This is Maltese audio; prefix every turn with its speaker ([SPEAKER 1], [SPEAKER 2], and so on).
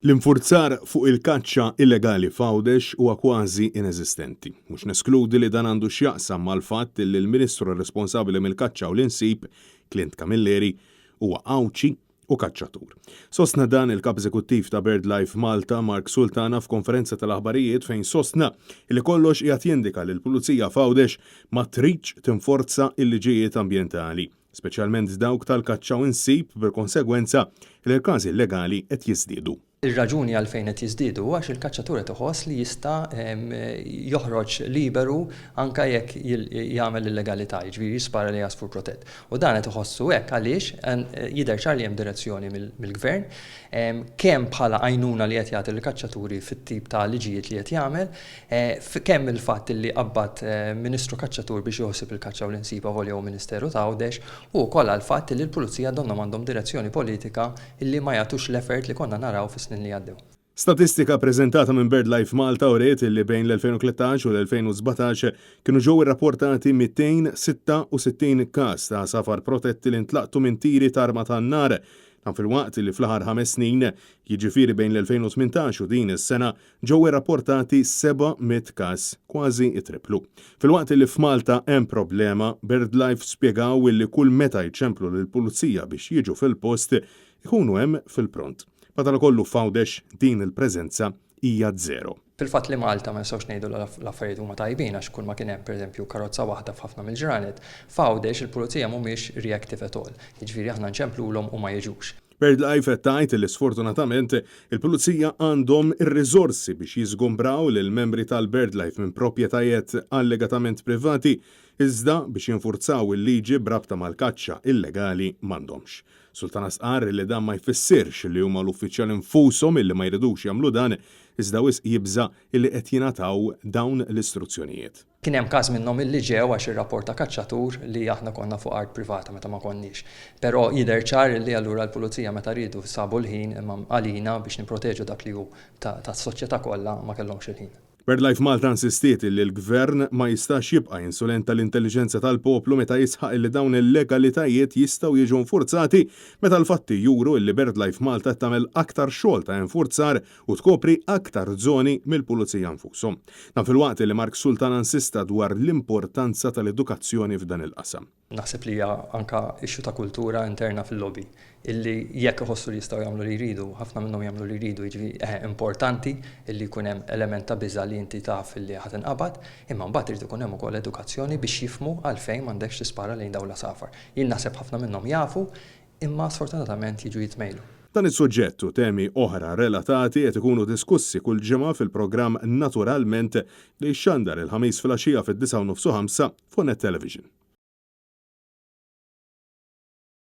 [SPEAKER 1] L-infurzar fuq il-kaċċa illegali f'Għawdex huwa kważi ineżistenti. Mhux neskludi li dan għandu x'jaqsam mal-fatt li l-Ministru responsabbli mill-kaċċa u l-insib, Clint Camilleri, huwa għawċi u kaċċatur. Sostna dan il-Kap Eżekuttiv ta' BirdLife Malta, Mark Sultana, f'konferenza tal-aħbarijiet fejn sostna li kollox qiegħed jindika li l-Pulizija f'Għawdex ma tridx tinforza l-liġijiet ambjentali, speċjalment dawk tal-kaċċa u insib bil-konsegwenza li l-każi illegali qed jiżdiedu.
[SPEAKER 2] Ir-raġuni għalfejn qed jiżdiedu għax il-kaċċatur qed iħoss li jista' joħroġ liberu anke jekk jagħmel illegalità, jiġifieri jispara li jasfur protett. U dan qed iħossu hekk għaliex jidher ċar li hemm direzzjoni mill-Gvern kemm bħala għajnuna li qed jagħti l-kaċċaturi fit-tip ta' liġijiet li qed jagħmel, kemm il-fatt li qabad Ministru Kaċċatur biex joħsib il-kaċċa u l-insiba volja u Ministeru ta' Għawdex u wkoll għall-fatt li l-Pulizija donna m'għandhom direzzjoni politika illi ma jagħtux l-effert li konna naraw li għaddew.
[SPEAKER 1] Statistika preżentata minn BirdLife Malta uriet li bejn l-2013 u l-2017 kienu ġew irrapportati 266 każ ta' safar protetti li ntlaqtu minn tiri ta' arma tan-nar. Dan fil-waqt li fl-aħħar 5 snin, jiġifieri bejn l-2018 u din is-sena, ġew irrapportati 700 każ, kważi triplu. Fil-waqt li f'Malta hemm problema, BirdLife spjegaw li kull meta jċemplu lill-Pulizija biex jiġu fil-post ikunu hemm fil-pront. Madankollu f'Għawdex din il-preżenza hija żero.
[SPEAKER 2] Fil-fatt li Malta ma nistgħux ngħidu l-affarijiet huma tajbin għax kull ma kien hemm pereżempju karozza waħda f'ħafna mill-ġranet, f'Għawdex il-Pulizija mhumiex reactive at all. Jiġifieri aħna nċemplulhom u ma jiġux.
[SPEAKER 1] BirdLife qed tgħid li sfortunatament il-Pulizija għandhom ir-riżorsi biex jiżgombraw lil membri tal-BirdLife minn proprjetajiet allegatament privati iżda biex jinfurzaw il-liġi brabta mal-kaċċa illegali m'għandhomx. Sultana sqar li dan ma jfissirx li huma l-uffiċjali infushom illi ma jridux jagħmlu dan iżda wisq jibża illi qed jingħataw dawn l-istruzzjonijiet.
[SPEAKER 2] Kien hemm każ minnhom illi ġew għax ir-rapport ta' kaċċatur li aħna konna fuq art privata meta ma konniex. Però jidher ċar li allura l-Pulizija meta rridu sabu l-ħin imma għalina biex nipproteġu dak li hu tas-soċjetà kollha ma kellhomx il-ħin.
[SPEAKER 1] BirdLife Malta insistiet li l-Gvern ma jistax jibqa' insolenta l-intelligenza tal-poplu meta jisħaq li dawn il-legalitajiet jistgħu jiġu nfurzati meta l-fatti juru li BirdLife Malta tagħmel aktar xogħol ta' infurzar u tkopri aktar żoni mill-Pulizija nfushom. Dan fil-waqt li Mark Sultana insista dwar l-importanza tal-edukazzjoni f'dan il-qasam.
[SPEAKER 2] Naħseb li hija anke ixxu ta' kultura interna fil-lobby illi jekk iħossu li jistgħu jagħmlu li jridu, ħafna minnhom jagħmlu li jridu, jiġifieri importanti illi jkun hemm element ta' biża' li inti taf illi ħadd inqabad, imma mbagħad irid ikun hemm ukoll edukazzjoni biex jifhmu għalfejn m'għandekx tispara lejn dawn l-asafar. Jien naħseb ħafna minnhom jafu, imma sfortunatament jiġu jitmejlu.
[SPEAKER 1] Dan is-suġġett u temi oħra relatati qed ikunu diskussi kull ġimgħa fil-programm Naturalment li xxandar il-ħamis filgħaxija fid-9:05 fuq Net Television.